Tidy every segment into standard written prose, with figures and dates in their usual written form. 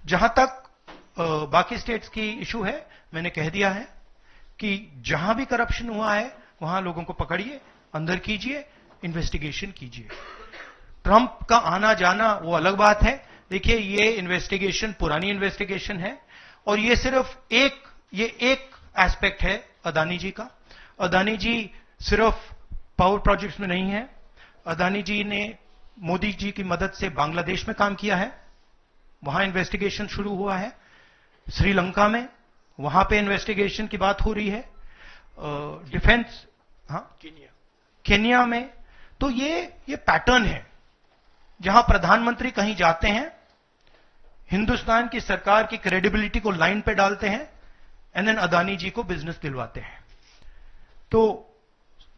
जहां तक बाकी स्टेट्स की इशू है, मैंने कह दिया है कि जहां भी करप्शन हुआ है वहां लोगों को पकड़िए, अंदर कीजिए, इन्वेस्टिगेशन कीजिए। ट्रंप का आना जाना वो अलग बात है। देखिए, ये इन्वेस्टिगेशन पुरानी इन्वेस्टिगेशन है और ये सिर्फ एक एस्पेक्ट है अदानी जी का। अदानी जी सिर्फ पावर प्रोजेक्ट्स में नहीं है। अदानी जी ने मोदी जी की मदद से बांग्लादेश में काम किया है, वहां इन्वेस्टिगेशन शुरू हुआ है। श्रीलंका में, वहां पे इन्वेस्टिगेशन की बात हो रही है। डिफेंस, केन्या में। तो ये पैटर्न है, जहां प्रधानमंत्री कहीं जाते हैं, हिंदुस्तान की सरकार की क्रेडिबिलिटी को लाइन पे डालते हैं एंड देन अदानी जी को बिजनेस दिलवाते हैं। तो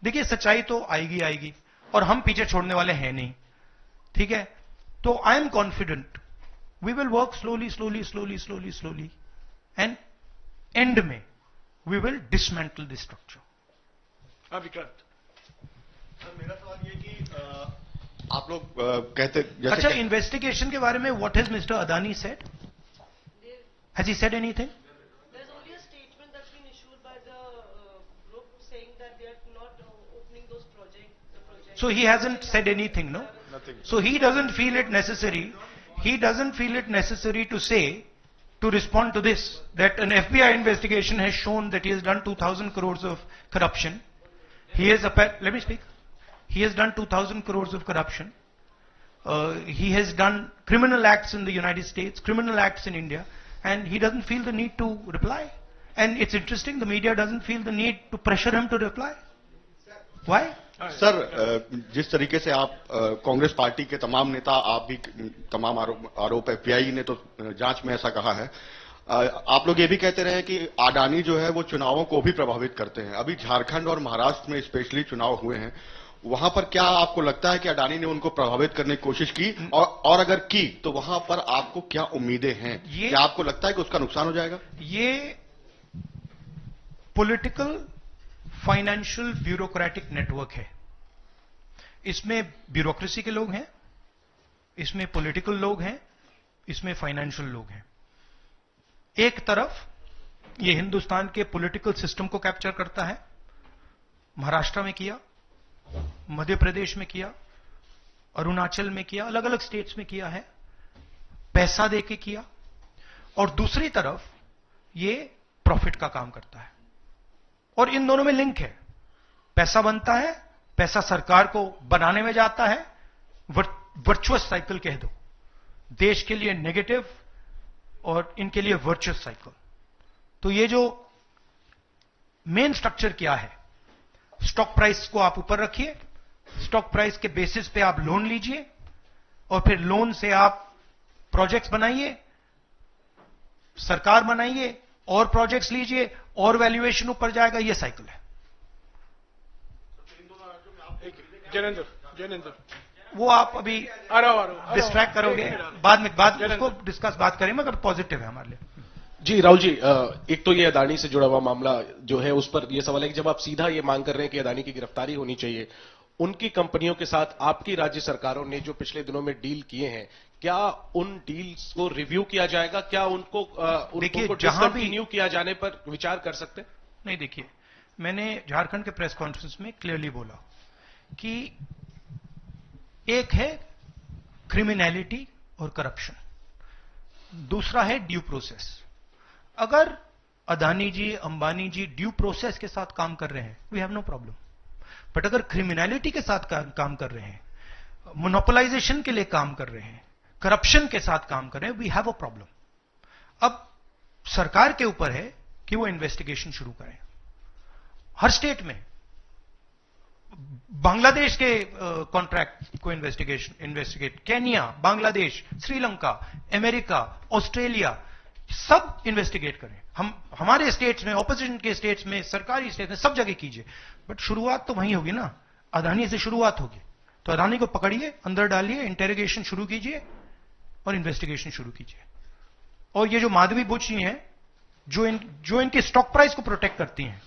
देखिए, सच्चाई तो आएगी और हम पीछे छोड़ने वाले हैं नहीं, ठीक है। तो I am confident we will work slowly and end में we will dismantle this structure. Vikrant, मेरा सवाल ये कि आप लोग कहते जैसे अच्छा, इन्वेस्टिगेशन के बारे में what has mister Adani said? Has he said anything? There's only a statement that's been issued by the group saying that they are not opening those projects. So he hasn't said anything, no? Nothing. So he doesn't feel it necessary. He doesn't feel it necessary to say, to respond to this, that an FBI investigation has shown that he has done 2,000 crores of corruption. He has, let me speak. He has done 2,000 crores of corruption. He has done criminal acts in the United States, criminal acts in India, and he doesn't feel the need to reply. And it's interesting, the media doesn't feel the need to pressure him to reply. Why? Sir, जिस तरीके से आप Congress party के तमाम नेता, आप भी तमाम आरोप एफबीआई ने तो जांच में ऐसा कहा है, आप लोग ये भी कहते रहे कि अडानी जो है वो चुनावों को भी प्रभावित करते हैं। अभी झारखंड और महाराष्ट्र में स्पेशली चुनाव हुए हैं, वहां पर क्या आपको लगता है कि अडानी ने उनको प्रभावित करने की कोशिश की, और अगर की तो वहां पर आपको क्या उम्मीदें हैं? क्या आपको लगता है कि उसका नुकसान हो जाएगा? ये पॉलिटिकल फाइनेंशियल ब्यूरोक्रेटिक नेटवर्क है। इसमें ब्यूरोक्रेसी के लोग हैं, इसमें पॉलिटिकल लोग हैं, इसमें फाइनेंशियल लोग हैं। एक तरफ ये हिंदुस्तान के पॉलिटिकल सिस्टम को कैप्चर करता है, महाराष्ट्र में किया, मध्य प्रदेश में किया, अरुणाचल में किया, अलग अलग स्टेट्स में किया है, पैसा देके किया, और दूसरी तरफ ये प्रॉफिट का काम करता है। और इन दोनों में लिंक है, पैसा बनता है, पैसा सरकार को बनाने में जाता है, वर्चुअस साइकिल कह दो, देश के लिए नेगेटिव और इनके लिए वर्चुअस साइकिल। तो ये जो मेन स्ट्रक्चर क्या है, स्टॉक प्राइस को आप ऊपर रखिए, स्टॉक प्राइस के बेसिस पे आप लोन लीजिए, और फिर लोन से आप प्रोजेक्ट्स बनाइए, सरकार बनाइए, और प्रोजेक्ट्स लीजिए, और वैल्यूएशन ऊपर जाएगा। ये साइकिल है। जैनेंद्र, वो आप अभी डिस्ट्रैक्ट करोगे, बाद उसको डिस्कस बात करेंगे, मगर पॉजिटिव है हमारे लिए। जी राहुल जी, एक तो ये अदानी से जुड़ा हुआ मामला जो है, उस पर यह सवाल है कि जब आप सीधा ये मांग कर रहे हैं कि अदानी की गिरफ्तारी होनी चाहिए, उनकी कंपनियों के साथ आपकी राज्य सरकारों ने जो पिछले दिनों में डील किए हैं, क्या उन डील्स को रिव्यू किया जाएगा? क्या उनको डिसकंटिन्यू किया जाने पर विचार कर सकते हैं? नहीं, देखिए, मैंने झारखंड के प्रेस कॉन्फ्रेंस में क्लियरली बोला कि एक है क्रिमिनैलिटी और करप्शन, दूसरा है ड्यू प्रोसेस। अगर अदानी जी, अंबानी जी ड्यू प्रोसेस के साथ काम कर रहे हैं, we have no problem. But अगर क्रिमिनैलिटी के साथ काम कर रहे हैं, मोनोपोलाइजेशन के लिए काम कर रहे हैं, करप्शन के साथ काम कर रहे हैं, वी हैव अ प्रॉब्लम। अब सरकार के ऊपर है कि वो इन्वेस्टिगेशन शुरू करें। हर स्टेट में बांग्लादेश के कॉन्ट्रैक्ट को investigate, Kenya, Bangladesh, Sri Lanka, America, Australia, सब इन्वेस्टिगेट करें। हमारे स्टेट्स में, ऑपोजिशन के स्टेट्स में, सरकारी स्टेट्स में, सब जगह कीजिए। बट शुरुआत तो वहीं होगी ना, अदानी से शुरुआत होगी। तो अदानी को पकड़िए, अंदर डालिए, इंटेरोगेशन शुरू कीजिए और इन्वेस्टिगेशन शुरू कीजिए। और ये जो माधवी बुच जी हैं, जो इनके स्टॉक प्राइस को प्रोटेक्ट करती हैं,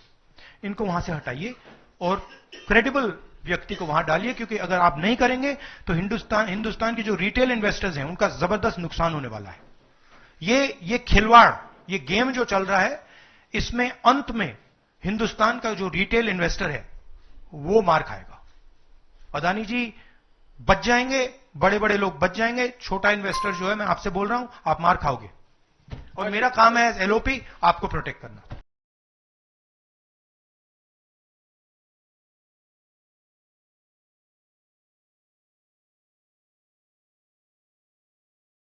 इनको वहां से हटाइए और क्रेडिबल व्यक्ति को वहां डालिए, क्योंकि अगर आप नहीं करेंगे तो हिंदुस्तान के जो रिटेल इन्वेस्टर्स हैं, उनका जबरदस्त नुकसान होने वाला है। ये खिलवाड़, ये गेम जो चल रहा है, इसमें अंत में हिंदुस्तान का जो रिटेल इन्वेस्टर है वो मार खाएगा। अदानी जी बच जाएंगे, बड़े बड़े लोग बच जाएंगे, छोटा इन्वेस्टर जो है, मैं आपसे बोल रहा हूं, आप मार खाओगे। और मेरा काम है एज एलओपी आपको प्रोटेक्ट करना।